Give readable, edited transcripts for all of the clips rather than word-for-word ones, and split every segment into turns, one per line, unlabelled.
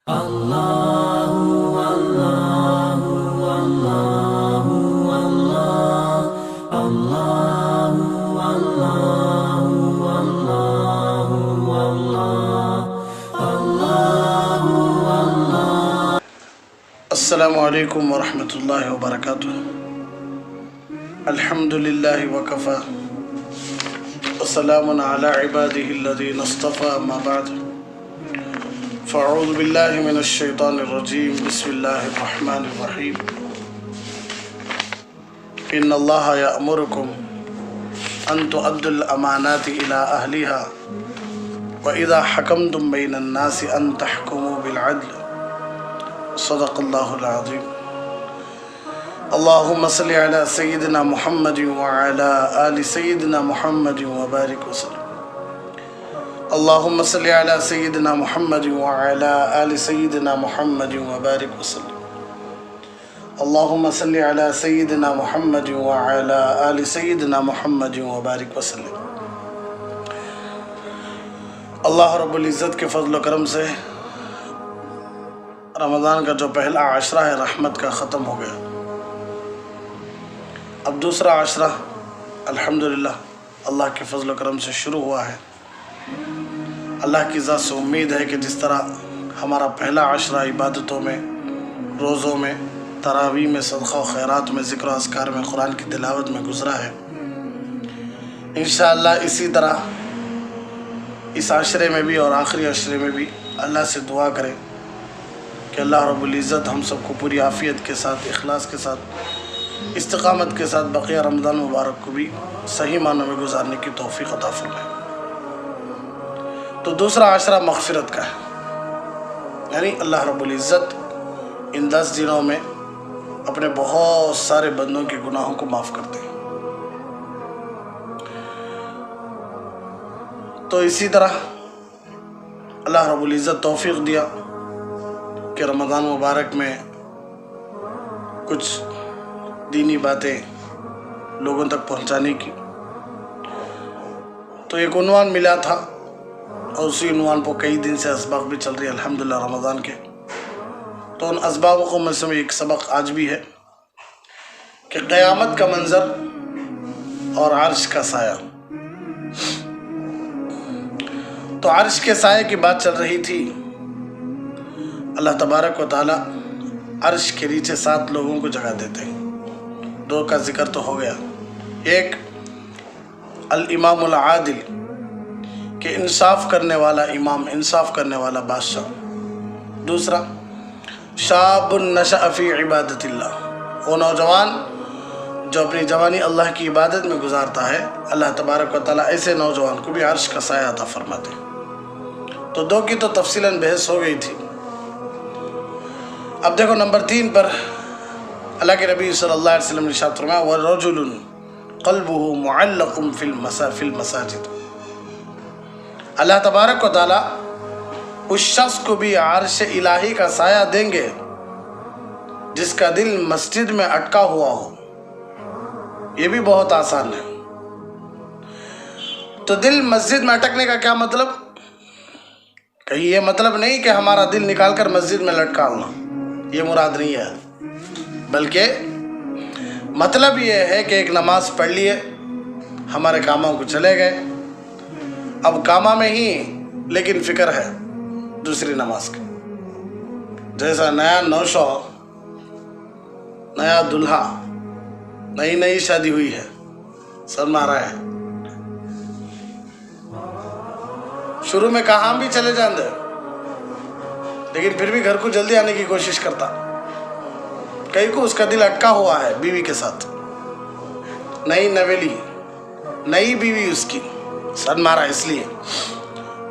السلام علیکم ورحمۃ اللہ وبرکاتہ. الحمد للہ وکفى وسلام علی عباده الذین اصطفى. اما بعد فاعوذ باللہ من الشیطان الرجیم. بسم اللہ الرحمن الرحیم. ان اللہ یأمرکم ان تؤدوا الامانات الی اہلها واذا حکمتم بین الناس ان تحکموا بالعدل. صدق اللہ العظیم. اللہم صلی علی سیدنا محمد وعلی آل سیدنا محمد وبارک وسلم. اللہم صلی علی سیدنا محمد وعلی آل سیدنا محمد وبارک وسلم. اللہم صلی علی سیدنا محمد وعلی آل سیدنا محمد وبارک وسلم. اللہ رب العزت کے فضل و کرم سے رمضان کا جو پہلا عشرہ ہے رحمت کا ختم ہو گیا. اب دوسرا عشرہ الحمدللہ اللہ کے فضل و کرم سے شروع ہوا ہے. اللہ کی ذات سے امید ہے کہ جس طرح ہمارا پہلا عشرہ عبادتوں میں، روزوں میں، تراویح میں، صدقہ و خیرات میں، ذکر و اذکار میں، قرآن کی تلاوت میں گزرا ہے، انشاءاللہ اسی طرح اس عشرے میں بھی اور آخری عشرے میں بھی اللہ سے دعا کریں کہ اللہ رب العزت ہم سب کو پوری عافیت کے ساتھ، اخلاص کے ساتھ، استقامت کے ساتھ بقیہ رمضان مبارک کو بھی صحیح معنوں میں گزارنے کی توفیق عطا فرمائے. تو دوسرا عشرہ مغفرت کا ہے، یعنی اللہ رب العزت ان 10 دنوں میں اپنے بہت سارے بندوں کے گناہوں کو معاف کرتے ہیں. تو اسی طرح اللہ رب العزت توفیق دیا کہ رمضان مبارک میں کچھ دینی باتیں لوگوں تک پہنچانے کی. تو ایک عنوان ملا تھا اور اسی عنوان پر کئی دن سے اسباق بھی چل رہی ہے الحمدللہ رمضان کے. تو ان اسباقوں میں سے ایک سبق آج بھی ہے کہ قیامت کا منظر اور عرش کا سایہ. تو عرش کے سائے کی بات چل رہی تھی. اللہ تبارک و تعالی عرش کے نیچے 7 لوگوں کو جگہ دیتے ہیں. 2 کا ذکر تو ہو گیا. ایک الامام العادل کہ انصاف کرنے والا امام، انصاف کرنے والا بادشاہ. دوسرا شاب نشأ فی عبادت اللہ، وہ نوجوان جو اپنی جوانی اللہ کی عبادت میں گزارتا ہے، اللہ تبارک و تعالیٰ ایسے نوجوان کو بھی عرش کا سایہ عطا فرماتے ہیں. تو 2 کی تو تفصیلاً بحث ہو گئی تھی. اب دیکھو نمبر 3 پر اللہ کے نبی صلی اللہ علیہ وسلم نے ارشاد فرمایا وَرَجُلٌ قَلْبُهُ مُعَلَّقٌ فِي الْمَسَاجِدِ. اللہ تبارک و تعالیٰ اس شخص کو بھی عرش الہی کا سایہ دیں گے جس کا دل مسجد میں اٹکا ہوا ہو. یہ بھی بہت آسان ہے. تو دل مسجد میں اٹکنے کا کیا مطلب؟ کہیں یہ مطلب نہیں کہ ہمارا دل نکال کر مسجد میں لٹکالنا، یہ مراد نہیں ہے. بلکہ مطلب یہ ہے کہ ایک نماز پڑھ لیے، ہمارے کاموں کو چلے گئے، اب کاموں میں ہی لیکن فکر ہے دوسری نماز کی. جیسا نیا نوشو، نیا دلہا، نئی شادی ہوئی ہے، سر مارا ہے، شروع میں کہاں بھی چلے جاندے لیکن پھر بھی گھر کو جلدی آنے کی کوشش کرتا. کئی کو اس کا دل اٹکا ہوا ہے بیوی کے ساتھ، نئی نویلی، نئی بیوی اس کی، سن مارا اس لیے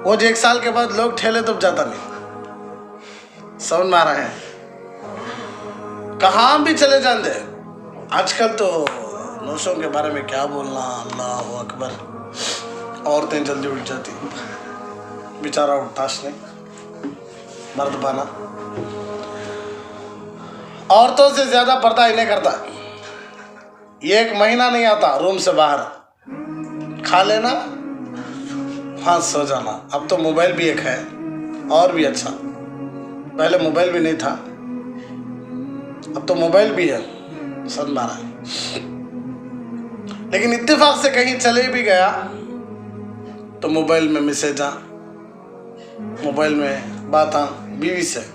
وہ جو 1 سال کے بعد لوگ ٹھیلے تب جاتا نہیں، سن مارا ہے. کہاں بھی چلے جاندے. آج کل تو نوشوں کے بارے میں کیا بولنا، اللہ اکبر. عورتیں جلدی اٹھ جاتی، بیچارہ اٹھتاش نہیں، مرد بانا. عورتوں سے زیادہ پردہ انہیں کرتا. یہ 1 مہینہ نہیں آتا روم سے باہر، کھا لینا ہاں سو جانا. اب تو موبائل بھی ایک ہے اور بھی اچھا. पहले मोबाइल भी नहीं था, अब तो मोबाइल भी है, समझ में आ रहा है। लेकिन इत्तेफाक से कहीं चले भी गया तो मोबाइल में मैसेज आ, मोबाइल में बात आ बीवी से।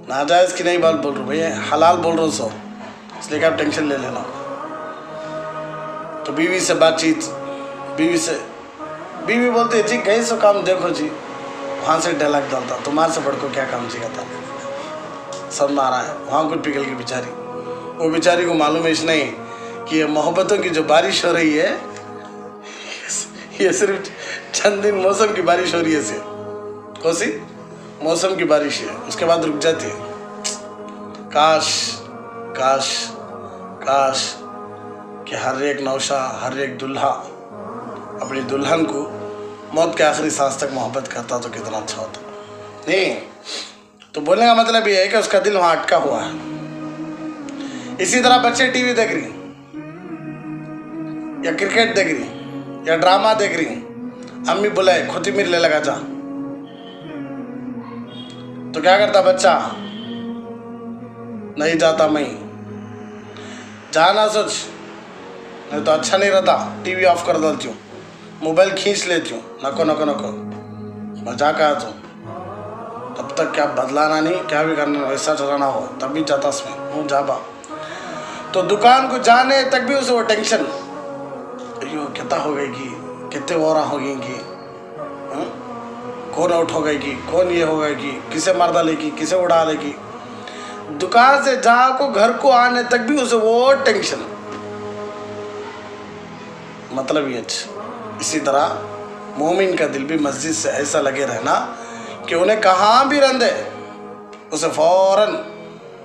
नाजायज़ की नहीं बात बोल रहा हूँ भैया, हलाल बोल रहा हूँ सो, इसलिए कि आप टेंशन ले लेना। तो बीवी से बातचीत, बीवी बोलती है जी गई सो काम देखो जी, वहाँ से डायलॉग डालता तुम्हारे से बढ़ को क्या काम जी कहता, सब मारा है वहाँ कुछ पिघल की बेचारी। वो बेचारी को मालूम है नहीं कि ये मोहब्बतों की जो बारिश हो रही है ये सिर्फ चंद दिन मौसम की बारिश हो रही है, से कौन-सी मौसम की बारिश है, उसके बाद रुक जाती है। काश काश काश कि हर एक नौशा, हर एक दुल्हा अपनी दुल्हन को मौत के आखिरी सांस तक मोहब्बत करता तो कितना अच्छा होता। नहीं तो बोलने का मतलब ये है कि उसका दिल वहाँ अटका हुआ है। इसी तरह बच्चे टीवी देख रही या क्रिकेट देख रही या ड्रामा देख रही, अम्मी बुलाए खुतिमीर ले लगा जा, तो क्या करता बच्चा, नहीं जाता मैं, जाना सोच, नहीं तो अच्छा नहीं रहता, टीवी ऑफ कर देती हूँ, मोबाइल खींच लेती हूँ, नको नको नको मजाक आया तो तब तक क्या बदलाना नहीं, क्या भी करना वैसा चलाना हो तब भी जाता उसमें हूँ जाबा। तो दुकान को जाने तक भी उसे वो टेंशन, अयो कितना हो गई कि कितने वोरा हो गई कि कौन आउट हो गई कि कौन ये हो गई कि किसे मार डालेगी किसे उड़ा लेगी। दुकान से जाको घर को आने तक भी उसे वो टेंशन, मतलब ये। इसी तरह मोमिन का दिल भी मस्जिद से ऐसा लगे रहना कि उन्हें कहाँ भी रंदे उसे फौरन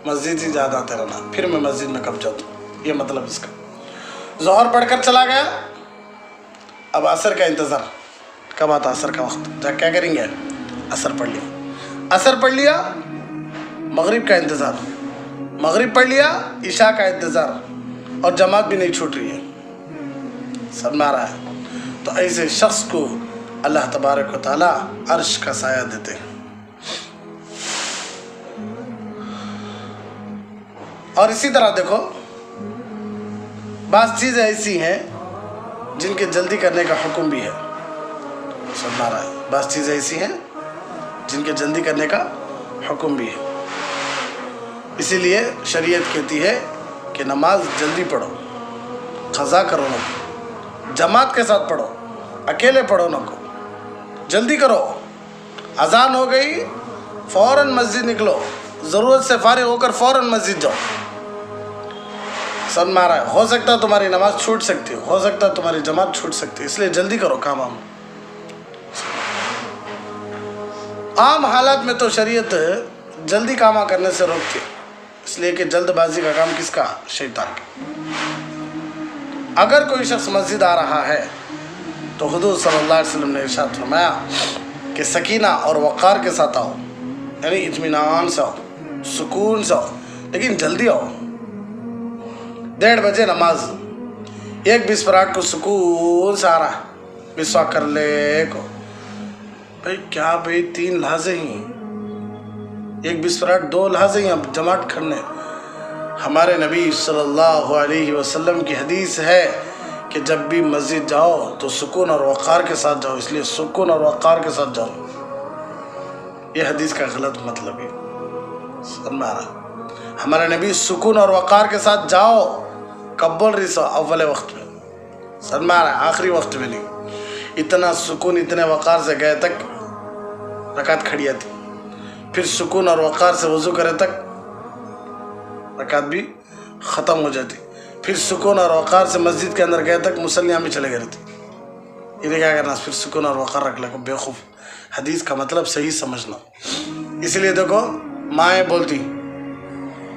मस्जिद ही याद आते रहना, फिर मैं मस्जिद में कब जाता हूँ, ये मतलब इसका। ज़ोहर पढ़कर चला गया, अब असर का इंतज़ार, कब आता असर का वक्त, जा क्या करेंगे, असर पढ़ लिया, असर पढ़ लिया, मगरिब का इंतज़ार, मगरिब पढ़ लिया, इशा का इंतज़ार, और जमात भी नहीं छूट रही है, सब में आ रहा है। तो ऐसे शख्स को अल्लाह तबारक व तआला अर्श का साया देते हैं। और इसी तरह देखो बात चीज़ें ऐसी हैं जिनके जल्दी करने का हुक्म भी है, समझ आ रहा है, बात चीज़ें ऐसी हैं जिनके जल्दी करने का हुक्म भी है। इसीलिए शरीयत कहती है कि नमाज जल्दी पढ़ो, क़ज़ा करो ना, जमात के साथ पढ़ो, अकेले पढ़ो ना को, जल्दी करो। अजान हो गई फ़ौरन मस्जिद निकलो, ज़रूरत से फारिग होकर फ़ौरन मस्जिद जाओ, सब मारा है। हो सकता है तुम्हारी नमाज छूट सकती हो सकता है तुम्हारी जमात छूट सकती है, इसलिए जल्दी करो काम। आम हालात में तो शरीयत जल्दी काम करने से रोकती है, इसलिए कि जल्दबाजी का काम किसका, शैतान का। अगर कोई शख्स मस्जिद आ रहा है तो हुजूर सल्लल्लाहु अलैहि वसल्लम ने इरशाद फरमाया कि सकीना और वक़ार के साथ आओ, यानी इत्मीनान से आओ, सुकून से आओ, लेकिन जल्दी आओ। 1:30 बजे नमाज, 1:20 को सुकून से आ रहा है, मिसवाक कर ले को, भाई क्या भाई 3 लहज़े ही, 1:20 2 लहज़े ही अब जमात करने। हमारे नबी सल्लल्लाहु अलैहि वसल्लम की हदीस है कि जब भी मस्जिद जाओ तो सुकून और वक़ार के साथ जाओ, इसलिए सुकून और वक़ार के साथ जाओ। ये हदीस का गलत मतलब है, समझ आ रहा। हमारे नबी सुकून और वक़ार के साथ जाओ, कब बोल रही सो, अव्वल वक्त में, समझ आ रहा है, आखिरी वक्त में नहीं। इतना सुकून इतने वक़ार से गए तक रकात खड़ी आती, फिर सुकून और वक़ार से वज़ू करे तक रकात भी ख़त्म हो जाती, फिर सुकून और वक़ार से मस्जिद के अंदर गए तक मुसल्लियाँ में चले गए थे। इन्हें क्या करना, फिर सुकून और वक़ार रख ले को, बेवकूफ़। हदीस का मतलब सही समझना। इसलिए देखो माएँ बोलती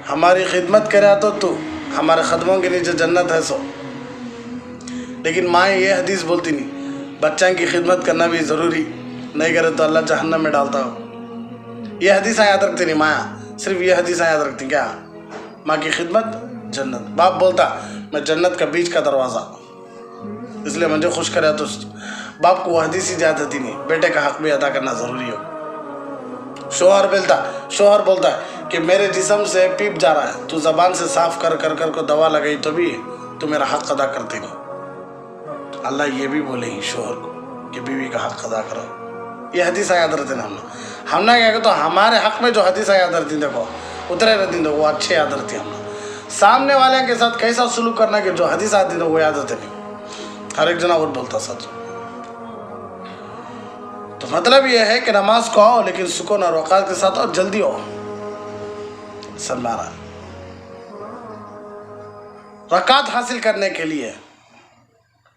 हमारी खिदमत करे तो तू, हमारे ख़दमों के नीचे जन्नत है सो, लेकिन माएँ ये हदीस बोलती नहीं बच्चा की खिदमत करना भी ज़रूरी, नहीं करे तो अल्लाह जहन्नम में डालता हो। ये हदीसें याद रखती नहीं माँ, सिर्फ ये हदीसें याद रखती क्या, माँ की खिदमत जन्नत। बाप बोलता मैं जन्नत का बीच का दरवाज़ा, इसलिए मुझे खुश करे तो बाप को वह हदीस ही याद आती नहीं, बेटे का हक़ भी अदा करना ज़रूरी हो। शोहर बोलता है कि मेरे जिस्म से पीप जा रहा है, तू ज़बान से साफ कर कर कर को दवा लगाई तो भी तू मेरा हक अदा करते नहीं। अल्लाह ये भी बोले ही शोहर को कि बीवी का हक अदा करो। ये हदीस याद रहते ना हमने क्या तो हमारे हक में जो हदीस याद रहती देखो उतरे रहती देखो वो अच्छे याद रहती हमने। सामने वाले के साथ कैसा सुलूक करना कि जो हदीस आती वो याद रहते नहीं। हर एक जना और बोलता सच। तो मतलब ये है कि नमाज को आओ लेकिन सुकून और औकात के साथ और जल्दी आओ। सलमाना रकात हासिल करने के लिए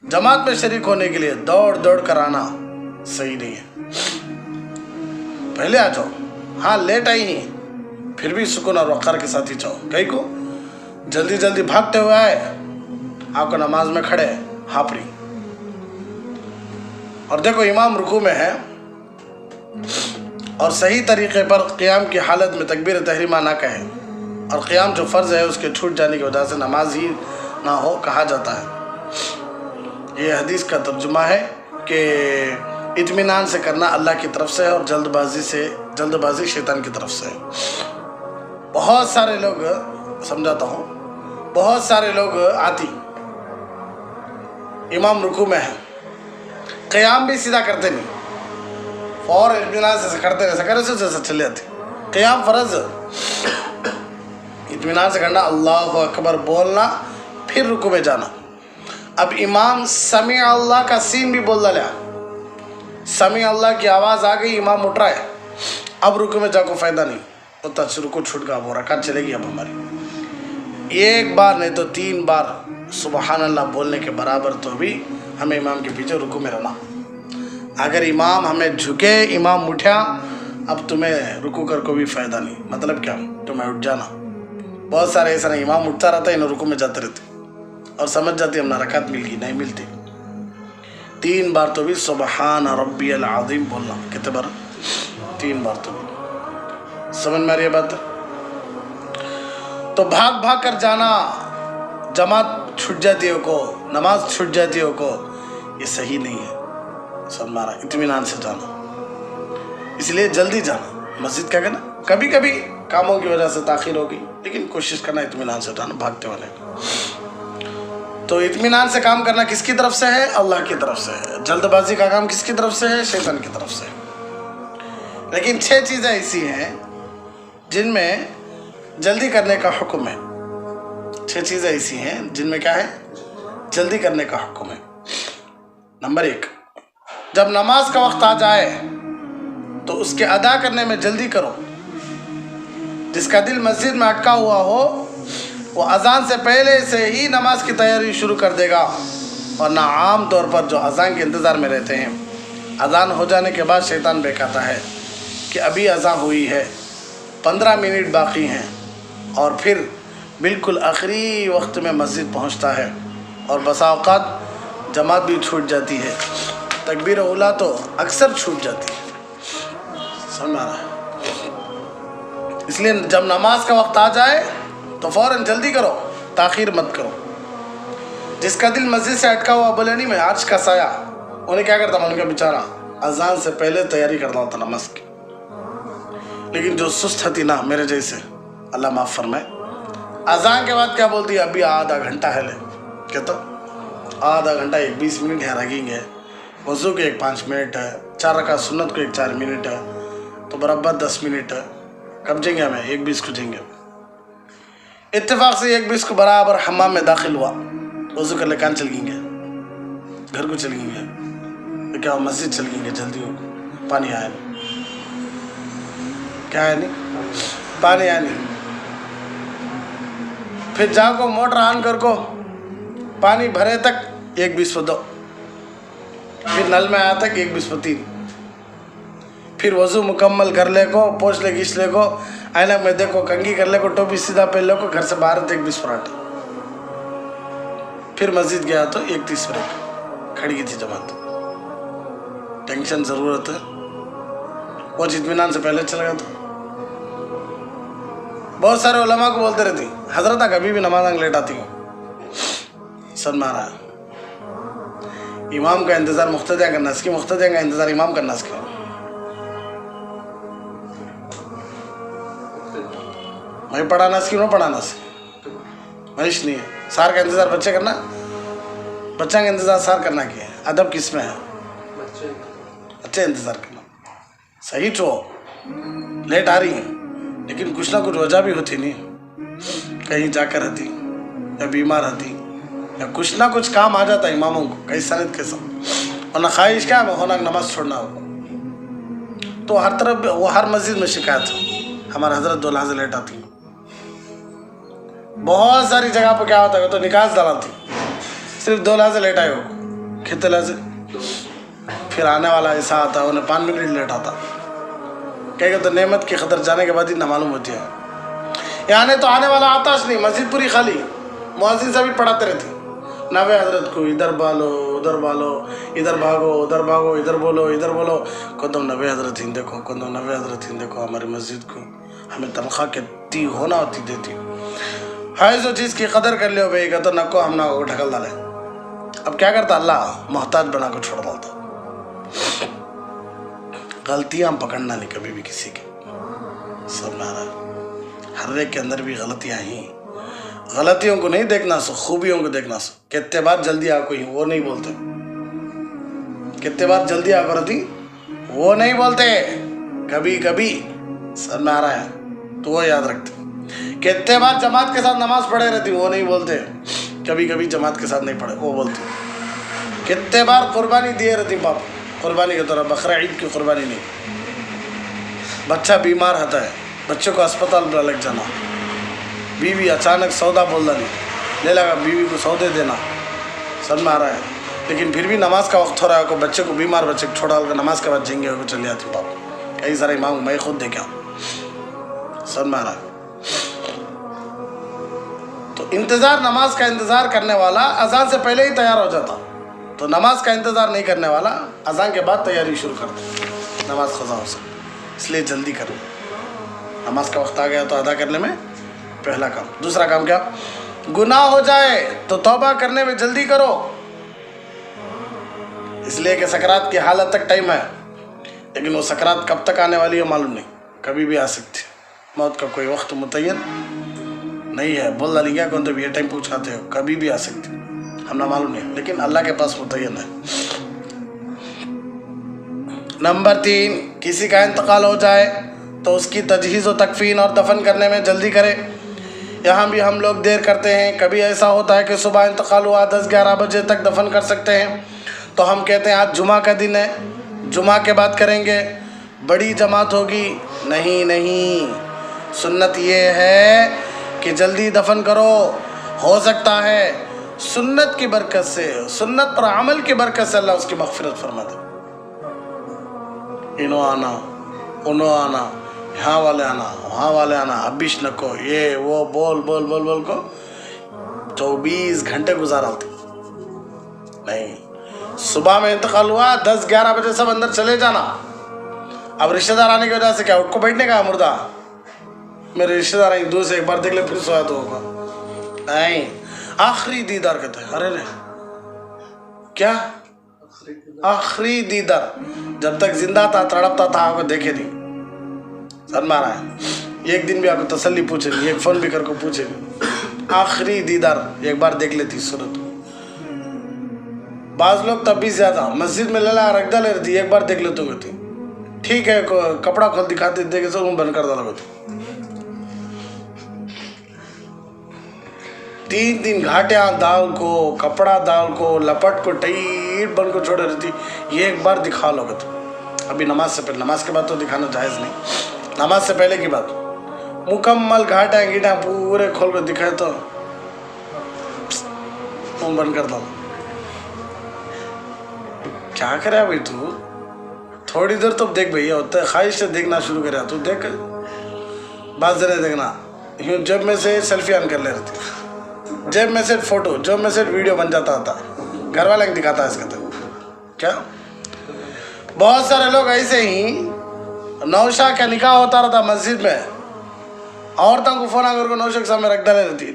जमात में शरीक होने के लिए दौड़ दौड़ कर आना सही नहीं है। पहले आ जाओ, हाँ लेट आई ही फिर भी सुकून और वक़ार के साथ ही जाओ। कहीं को जल्दी जल्दी भागते हुए आए आपको नमाज में खड़े हाफरी और देखो इमाम रुकू में है और सही तरीके पर क़ियाम की हालत में तकबीर तहरीमा ना कहे और क़ियाम जो फ़र्ज़ है उसके छूट जाने की वजह से नमाज ही ना हो कहा जाता है। ये हदीस का तर्जुमा है कि इत्मीनान से करना अल्लाह की तरफ से है और जल्दबाजी शैतान की तरफ से है। बहुत सारे लोग समझाता हूँ, बहुत सारे लोग आती इमाम रुकू में है, क़ियाम भी सीधा करते नहीं और इत्मीनान से करते नहीं सकर से चले जाते। क़ियाम फ़र्ज़ इत्मीनान से करना, अल्लाहु अकबर बोलना, फिर रुकू में जाना। अब इमाम समी अल्लाह का सीन भी बोल डाला, समी अल्लाह की आवाज़ आ गई, इमाम उठ रहा है, अब रुकू में जाको फ़ायदा नहीं, तो रुकू छूट गया, वो रकात चलेगी अब हमारी। एक बार नहीं तो 3 बार सुबहान अल्लाह बोलने के बराबर तो भी हमें इमाम के पीछे रुकू में रहना। अगर इमाम हमें झुके, इमाम उठा, अब तुम्हें रुकू कर को भी फ़ायदा नहीं। मतलब क्या, तुम्हें उठ जाना। बहुत सारे ऐसा नहीं, इमाम उठता रहता है, इन रुकू में जाते रहते और समझ जाती हम ना रकात मिल गई, नहीं मिलती। 3 बार तो भी सुबहान रब्बियल अज़ीम बोलना। कितने बार? 3 बार तो भी। समझ में आ रही है बात? तो भाग भाग कर जाना, जमात छूट जाती हो को, नमाज छूट जाती हो को, ये सही नहीं है। सब मारा इत्मीनान से जाना, इसलिए जल्दी जाना। मस्जिद क्या कहना, कभी कभी कामों की वजह से ताख़ीर होगी, लेकिन कोशिश करना इत्मीनान से जाना भागते वाले। तो इत्मीनान से काम करना किसकी तरफ से है? अल्लाह की तरफ से है। जल्दबाजी का काम किसकी तरफ से है? शैतान की तरफ से। लेकिन 6 चीज़ें ऐसी हैं जिनमें जल्दी करने का हुक्म है। 6 चीज़ें ऐसी हैं जिनमें क्या है? जल्दी करने का हुक्म है। नंबर 1, जब नमाज का वक्त आ जाए तो उसके अदा करने में जल्दी करो। जिसका दिल मस्जिद में अटका हुआ हो वो अजान से पहले से ही नमाज की तैयारी शुरू कर देगा, वरना आम तौर पर जो अजान के इंतज़ार में रहते हैं, अजान हो जाने के बाद शैतान बहकाता है कि अभी अजान हुई है, 15 मिनट बाकी हैं, और फिर बिल्कुल आखिरी वक्त में मस्जिद पहुंचता है और बसा औक़ात जमात भी छूट जाती है, तकबीर उला तो अक्सर छूट जाती है। समझ आ रहा है? इसलिए जब नमाज का वक्त आ जाए तो फ़ौरन जल्दी करो, ताख़ीर मत करो। जिसका दिल मस्जिद से अटका हुआ बोले नहीं मैं अर्श का साया, उन्हें क्या करता मैं, उनका बेचारा अजान से पहले तैयारी करता होता नमाज की। लेकिन जो सुस्त थी ना मेरे जैसे, अल्लाह माफ़ फरमाए, अजान के बाद क्या बोलती है, अभी आधा घंटा है। ले कहता आधा घंटा 20 मिनट है, लगेंगे वज़ू के 5 मिनट है, 4 रकात सुन्नत को 4 मिनट है, तो बराबर 10 मिनट है। कब जाएंगे हमें? 1:20 को जाएंगे। इत्तेफाक से 1:20 को बराबर हम्माम में दाखिल हुआ, वज़ू कर ले कान चल गएंगे, घर को चल गएंगे, तो क्या मस्जिद चल गएंगे, जल्दी हो, पानी आया नहीं, क्या है नहीं, पानी आया नहीं। फिर जाको मोटर ऑन कर को पानी भरे तक 1:20 को 2, फिर नल में आया तक 1:20 को 3, फिर वज़ू मुकम्मल कर ले को, पोछ ले घिस ले को, ऐनक में देखो, कंघी कर ले को, टोपी सीधा पहन ले को, घर से बाहर तक 1:20 पर। फिर मस्जिद गया तो 1:30 पर खड़ी की थी जमात। टेंशन ज़रूरत है, वो इत्मीनान से पहले चला गया था। बहुत सारे उलमा को बोलते रहती, हजरत कभी भी नमाज लेट आती हूँ। सब मारा इमाम का इंतज़ार मुख्तदिया करना इसकी, मुख्तदिया का इंतज़ार इमाम करना इसका। मैं पढ़ाना सीखूँ ना पढ़ाना सीख महेश नहीं है। सार का इंतज़ार बच्चे करना, बच्चा का इंतज़ार सार करना क्या है? अदब किस में है? बच्चे इंतज़ार करना। सही तो लेट आ रही है लेकिन कुछ ना कुछ वजह भी होती नहीं, कहीं जाकर रहती या बीमार रहती या कुछ ना कुछ काम आ जाता इमामों को कई सनद के साथ। और ना ख्वाहिश क्या है होना नमाज छोड़ना हो, तो हर तरफ वो हर मस्जिद में शिकायत हो हमारे हजरत 2 लहज़े लेट आती। बहुत सारी जगह पर क्या होता है तो निकास डाला थी, सिर्फ 2 लहज़े लेट आए हो, कितने लहज़े फिर आने वाला ऐसा आता है उन्हें 5 मिनट लेट आता। कहेगा तो नेमत की कदर जाने के बाद ही ना मालूम होती है। यानी तो आने वाला आताश नहीं, मस्जिद पूरी खाली, मुअज्जिन से भी पढ़ाते रहती नवे हजरत को इधर बालो उधर बालो, इधर भागो उधर भागो, इधर बोलो कदम नवे हजरत हिंद देखो, कदम नवे हजरत हिंद देखो। हमारी मस्जिद को हमें तनख्वाह कितनी होना होती देती है जो चीज़ की कदर कर लियो भाई का तो नको हम ना ढकल डाले। अब क्या करता अल्लाह मोहताज बना को छोड़ डालता। गलतियाँ पकड़ना नहीं कभी भी किसी की, सब ना हर एक के अंदर भी गलतियाँ ही, गलतियों को नहीं देखना सो खूबियों को देखना सो। कितने बार जल्दी आको ही वो नहीं बोलते, कितने बार जल्दी आको रहती वो नहीं बोलते, कभी कभी सब में आ रहा है तो वो याद रखते। कितने बार जमात के साथ नमाज पढ़े रहती वो नहीं बोलते, कभी कभी जमात के साथ नहीं पढ़े वो बोलते। कितने बार कुर्बानी दिए रहती बाप, कुर्बानी के तरह बकरा ईद की कुर्बानी नहीं, बच्चा बीमार होता है बच्चे को अस्पताल में लग जाना, बीवी अचानक सौदा बोल डाली ले लगा बीवी को सौदे देना, सब में आ रहा है। लेकिन फिर भी नमाज का वक्त हो रहा है को बच्चे को बीमार बच्चे को छोड़ा कर नमाज के बाद जेंगे को चली जाती बाप। कई सारे इमाम मैं खुद देखा, सब में आ रहा है। तो इंतज़ार नमाज का इंतज़ार करने वाला अजान से पहले ही तैयार हो जाता, तो नमाज का इंतज़ार नहीं करने वाला अजान के बाद तैयारी शुरू कर दे, नमाज ख़ज़ा हो सकती। इसलिए जल्दी करो, नमाज का वक्त आ गया तो अदा करने में पहला काम। दूसरा काम क्या? गुनाह हो जाए तो तौबा करने में जल्दी करो, इसलिए कि सकरात की हालत तक टाइम है, लेकिन वो सकरात कब तक आने वाली है मालूम नहीं, कभी भी आ सकती। मौत का कोई वक्त मुतय्यन नहीं है, बोल डाली क्या कौन तो भी ये टाइम पूछाते हो, कभी भी आ सकती, हमने मालूम नहीं, लेकिन अल्लाह के पास मुतय्यन है। नंबर 3, किसी का इंतकाल हो जाए तो उसकी तजहीज़ व तकफीन और दफन करने में जल्दी करे। यहाँ भी हम लोग देर करते हैं, कभी ऐसा होता है कि सुबह इंतकाल हुआ 10-11 बजे तक दफन कर सकते हैं, तो हम कहते हैं आज जुमा का दिन है, जुमा के बाद करेंगे, बड़ी जमात होगी। नहीं, सुन्नत ये है कि जल्दी दफन करो, हो सकता है सुन्नत की बरकत से, सुन्नत पर अमल की बरकत से अल्लाह उसकी मग़फ़िरत फरमा दे। इनो आना उनो आना, यहाँ वाले आना वहाँ वाले आना, अबिश नको ये वो बोल को 24 घंटे गुजारा होते नहीं। सुबह में इंतकाल हुआ 10-11 बजे सब अंदर चले जाना। अब रिश्तेदार आने की वजह से क्या उनको बैठने का मुर्दा, मेरे रिश्तेदार आई दूर से एक बार देख ले फिर सोया तो होगा नहीं। आखिरी दीदार कहते हैं, अरे क्या आखिरी दीदार, जब तक जिंदा था तड़पता था आपको देखे नहीं, सर मारा है। एक दिन भी आपको तसल्ली पूछे नहीं, एक फ़ोन भी करके पूछे नहीं, आखिरी दीदार एक बार देख लेती सूरत। बाज़ लोग तब भी ज़्यादा मस्जिद में लला रखदा ले रही, एक बार देख लेते होती, ठीक है कपड़ा खोल दिखाते देखे सब बंद कर डाला होती। 3 दिन घाटियाँ दाल को कपड़ा दाल को लपट को टाइट बन को छोड़े रहती, ये एक बार दिखा लोगे तो। अभी नमाज से पहले, नमाज के बाद तो दिखाना जायज़ नहीं, नमाज से पहले की बात, मुकम्मल घाटा गीटा पूरे खोल कर दिखाए तो मुँह बंद कर दो। क्या करे भाई तू, थोड़ी देर तो देख भैया, होता है ख्वाहिश से देखना शुरू करे तू, देख बात जरा देखना, यूँ जेब में से सेल्फी ऑन कर ले रहती, जेब में से फोटो, जेब में से वीडियो बन जाता था, घर वाले दिखाता है इसका तो क्या। बहुत सारे लोग ऐसे ही, नौशा का निकाह होता रहता मस्जिद में, औरतों को फ़ोन आकर नौशा के सामने रख डाले रहती,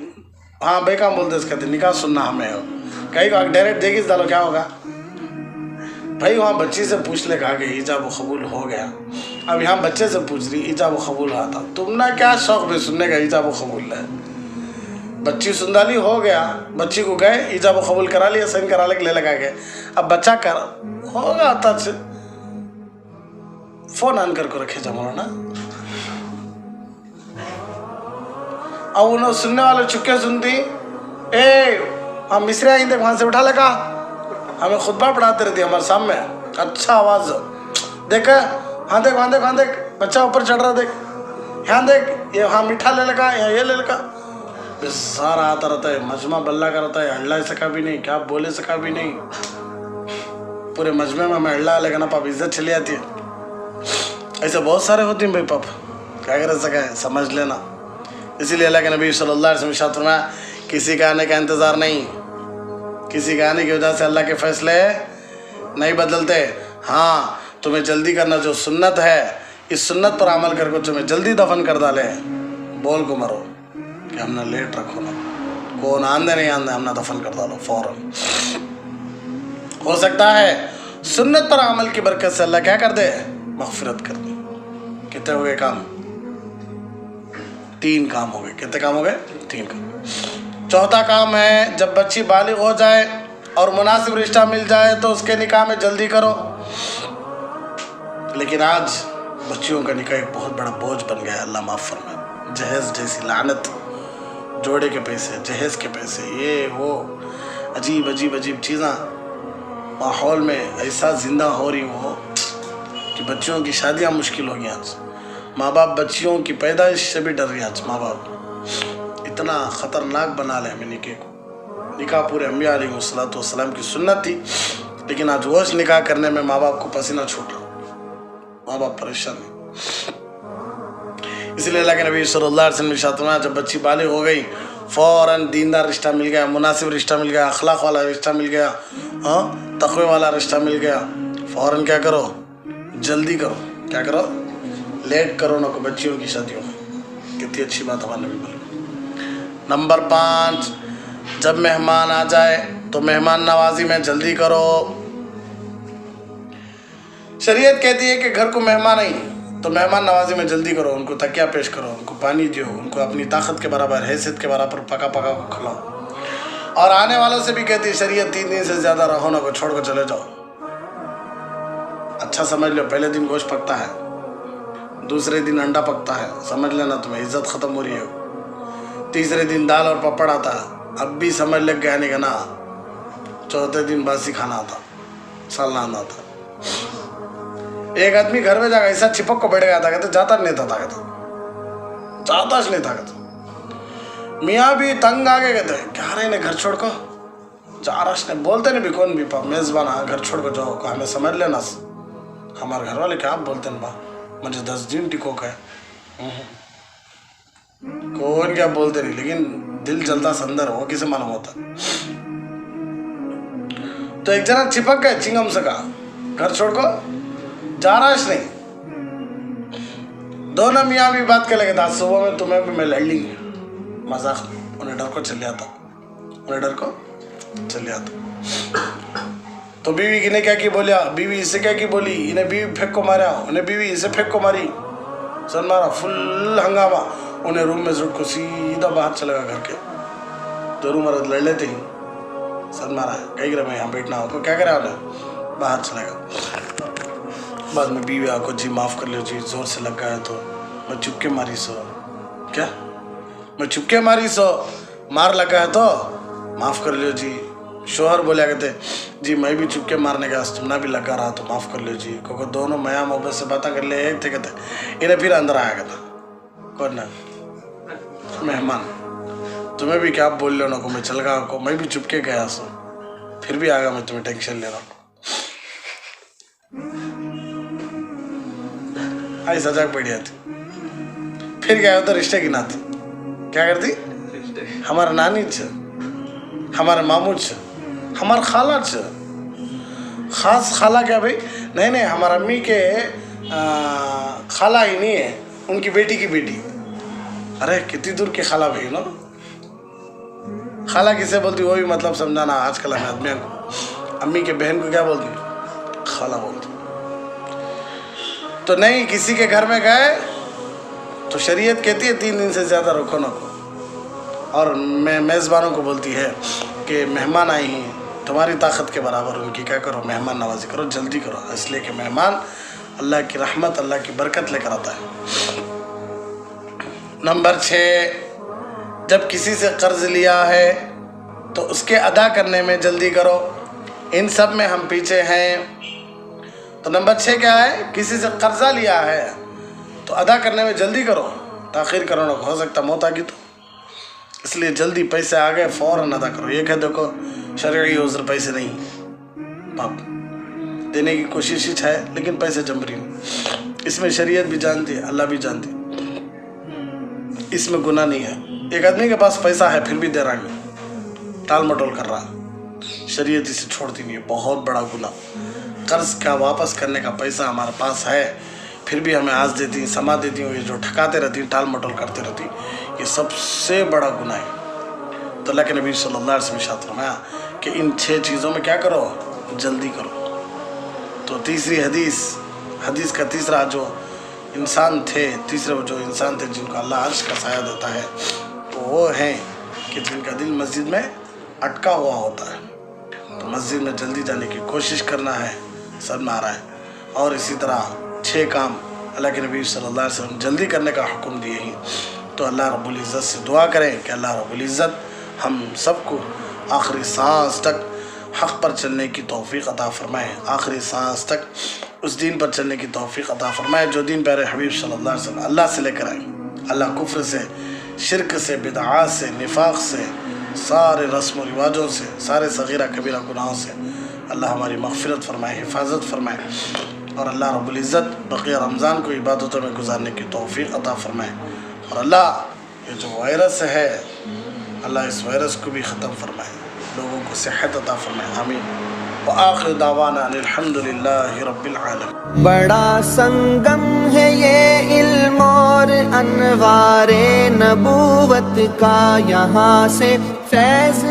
हाँ बेकाम बोलते इसके निकाह सुनना हमें हो, कहीं को डायरेक्ट देखिए डालो क्या होगा, भाई वहाँ बच्ची से पूछ ले, कहा कि ईजाब कबूल हो गया। अब यहाँ बच्चे से पूछ रही ईजाब कबूल हुआ था, तुमने क्या शौक भी सुनने का ईजाब कबूल है। बच्ची सुंदाली हो गया, बच्ची को गए ईजाब कबूल करा लिया, साइन करा ले लगा के। अब बच्चा कर होगा आता से फोन ऑन करके रखे जमाना ना। अब उन्होंने सुनने वाले चुपके सुनती, हम मिस्री आई थे वहां से उठा लेगा, हमें खुतबा पढ़ाते रहती हमारे सामने, अच्छा आवाज देख, हाँ देख, वहाँ देख, वहाँ देख, बच्चा ऊपर चढ़ रहा, देख यहाँ देख, ये हाँ मीठा ले लगा, ये ले लगा, बस सारा आता रहता है, मजमा बल्ला का रहता है, हल्ला सका भी नहीं, क्या बोले सका भी नहीं, पूरे मजमे में हमें हल्ला लेगा ना पाप, इज्जत चली जाती है। ऐसे बहुत सारे होते हैं भाई पाप, क्या कर सका है, समझ लेना। इसीलिए अल्लाह के नबी सल्लल्लाहु अलैहि वसल्लम फरमाया, किसी के आने का इंतज़ार नहीं, किसी के आने की वजह से अल्लाह के फैसले नहीं बदलते। हाँ, तुम्हें जल्दी करना, जो सुन्नत है इस सुन्नत पर अमल करके तुम्हें जल्दी दफन कर डाले, बोल को मरो कि हमने लेट रखो ना, कौन आंदे नहीं आंदे, हमने दफन कर डालो फौरन। हो सकता है सुन्नत पर अमल की बरकत से अल्लाह क्या कर दे, मग़फ़िरत कर दे। कितने हो गए काम? 3 काम हो गए। कितने काम हो गए? 3 काम। चौथा काम है, जब बच्ची बालिग हो जाए और मुनासिब रिश्ता मिल जाए तो उसके निकाह में जल्दी करो। लेकिन आज बच्चियों का निकाह एक बहुत बड़ा बोझ बन गया है, अल्लाह माफ़ फरमाए। जहेज़ जैसी लानत, जोड़े के पैसे, जहेज़ के पैसे, ये वो अजीब अजीब अजीब चीज़ें माहौल में ऐसा ज़िंदा हो रही हो कि बच्चियों की शादियाँ मुश्किल हो गई। आज माँ बाप बच्चियों की पैदाइश से भी डर रही। आज माँ बाप इतना ख़तरनाक बना ले हमें निकाह को। निकाह पूरे अंबिया अलैहिस्सलातु वस्सलाम की सुन्नत थी, लेकिन आज वो निकाह करने में माँ बाप को पसीना छूट रहा, माँ बाप परेशान है। इसलिए अल्लाह के नबी सल्लल्लाहु अलैहि वसल्लम इरशाद फरमाया, जब बच्ची बालिग हो गई फ़ौरन दीनदार रिश्ता मिल गया, मुनासिब रिश्ता मिल गया, अखलाक वाला रिश्ता मिल गया, हाँ तक़वे वाला रिश्ता मिल गया, फ़ौरन क्या करो, जल्दी करो। क्या करो? लेट करो ना को बच्चियों की शादियों में। कितनी अच्छी बात हमारे नबी बोले। नंबर 5, जब मेहमान आ जाए तो मेहमान नवाजी में जल्दी करो। शरीयत कहती है कि घर को मेहमान आई तो मेहमान नवाजी में जल्दी करो, उनको तकिया पेश करो, उनको पानी दो, उनको अपनी ताकत के बराबर, हैसियत के बराबर पका पका को खिलाओ। और आने वालों से भी कहती है शरीयत 3 दिन से ज़्यादा रहो ना को छोड़ कर चले जाओ। अच्छा समझ लो, पहले दिन गोश्त पकता है, दूसरे दिन अंडा पकता है, समझ लेना तुम्हें इज्जत ख़त्म हो रही है। तीसरे दिन दाल और पापड़ आता है, अब भी समझ लग गया नहीं ना। चौथे दिन बासी खाना आता, सालाना आता। एक आदमी घर में जाकर ऐसा चिपक को बैठ गया था, कहते जाता नहीं था, जाता नहीं था। मियाँ भी तंग आ गए, कहते क्या रहे ने घर छोड़ को जा रहा ने, बोलते नहीं भी कौन भी पाप मेज़बान घर छोड़ को जाओ, हमें समझ लेना। हमारे घर वाले क्या बोलते हैं बा, मुझे 10 दिन टिको का कौन क्या बोलते नहीं, लेकिन दिल जलता संदर हो, किसे मालूम होता। तो एक जना चिपक गए चिंगम से, कहा घर छोड़ को जा रहा है नहीं। दोनों मियाँ भी बात कर लगे, आज सुबह में तुम्हें भी मैं लड़ लेंगे, मजाक। उन्हें डर को चल आता, उन्हें डर को चल आता। तो बीवी ने क्या की बोलिया, बीवी इसे क्या की बोली, इन्हें बीवी फेंक को मारा, उन्हें बीवी इसे फेंक को मारी, सन मारा, फुल हंगामा। उन्हें रूम में जुट को सीधा बाहर चलेगा घर के। दोनों मर्द लड़ लेते ही सन मारा, कहीं मैं यहाँ बैठना हो, तो क्या करे उन्हें बाहर चलेगा। बाद में बीवी आपको जी माफ़ कर लो जी, ज़ोर से लग गया तो मैं चुपके मारी सो, क्या मैं चुपके मारी सो, मार लगा है तो माफ़ कर लो जी। शोहर बोले कहते जी मैं भी चुपके मारने का तुमने भी लगा रहा तो माफ़ कर लो जी, क्योंकि दोनों मया मोहब्बत से बातें कर ले एक थे। कहते इन्हें फिर अंदर आया कहता कौन ना मेहमान, तुम्हें भी क्या बोल लो ना को, मैं चल गया को, मैं भी चुपके गया सो, फिर भी आ गया, मैं तुम्हें टेंशन ले रहा हूँ। आई सजाक बढ़िया थी। फिर क्या होता, रिश्ते की नाती क्या करती, हमारा नानी छ, हमारे मामू छ, हमारा खाला छ, खास खाला क्या भाई, नहीं हमारा अम्मी के खाला ही नहीं है, उनकी बेटी की बेटी। अरे कितनी दूर की खाला भाई ना, खाला किसे बोलती वो भी मतलब समझाना। आजकल हमें आदमियों को अम्मी के बहन को क्या बोलती, खाला बोलती। तो नहीं, किसी के घर में गए तो शरीयत कहती है 3 दिन से ज़्यादा रुको ना को, और मैं मेज़बानों को बोलती है कि मेहमान आए हैं, तुम्हारी ताकत के बराबर उनकी क्या करो, मेहमान नवाजी करो, जल्दी करो, इसलिए कि मेहमान अल्लाह की रहमत, अल्लाह की बरकत लेकर आता है। नंबर 6, जब किसी से कर्ज लिया है तो उसके अदा करने में जल्दी करो। इन सब में हम पीछे हैं। तो नंबर 6 क्या है? किसी से कर्जा लिया है तो अदा करने में जल्दी करो, ताख़ीर करो ना हो सकता मौत आ गई तो, इसलिए जल्दी पैसे आ गए फ़ौरन अदा करो। ये कह देखो शरई उज़्र पैसे नहीं, बाप देने की कोशिश है लेकिन पैसे जम रही नहीं, इसमें शरीयत भी जानती है, अल्लाह भी जानती है, इसमें गुनाह नहीं है। एक आदमी के पास पैसा है फिर भी दे रहा है, टाल मटोल कर रहा है, शरीयत इसे छोड़ती नहीं है, बहुत बड़ा गुनाह। कर्ज का वापस करने का पैसा हमारे पास है फिर भी हमें आज देती, समा देती हूँ, ये जो ठकाते रहती, टाल मटोल करते रहती, ये सबसे बड़ा गुनाह है। तो अल्लाह के नबी सल्लल्लाहु अलैहि वसल्लम ने इरशाद फरमाया कि इन 6 चीज़ों में क्या करो, जल्दी करो। तो तीसरी हदीस का तीसरा जो इंसान थे, जिनको अल्लाह अर्श का साया देता है, तो वो हैं कि जिनका दिल मस्जिद में अटका हुआ होता है। तो मस्जिद में जल्दी जाने की कोशिश करना है, सब में आ रहा है। और इसी तरह 6 काम अल्लाह के नबी सल्लल्लाहु अलैहि वसल्लम जल्दी करने का हुक्म दिए हैं। तो अल्लाह रब्बुल इज़्ज़त से दुआ करें कि अल्लाह रब्बुल इज़्ज़त हम सबको आखिरी सांस तक हक़ पर चलने की तौफ़ीक़ अता फ़रमाए, आखिरी सांस तक उस दीन पर चलने की तौफ़ीक़ अता फ़रमाए जो दीन प्यारे हबीब सल्लल्लाहु अलैहि वसल्लम अल्लाह से लेकर आए। अल्लाह कुफ्र से, शिरक से, बिदआत से, निफाक से, सारे रस्म व रिवाजों से, सारे सगीरा कबीरा गुनाहों से अल्लाह हमारी मग़फ़िरत फ़रमाए, हिफाजत फ़रमाए, और अल्लाह रब्बुल इज़्ज़त बक़िया रमज़ान को इबादतों में गुजारने की तौफ़ीक़ अता फ़रमाए। और अल्लाह ये जो वायरस है, अल्लाह इस वायरस को भी ख़त्म फ़रमाए, लोगों को सेहत अता फ़रमाए, आमीन। व आखिर दावाना अल्हम्दुलिल्लाहि रब्बिल आलमीन।
बड़ा संगम है ये इल्म और अनवारे नबूवत का, यहाँ से फैज़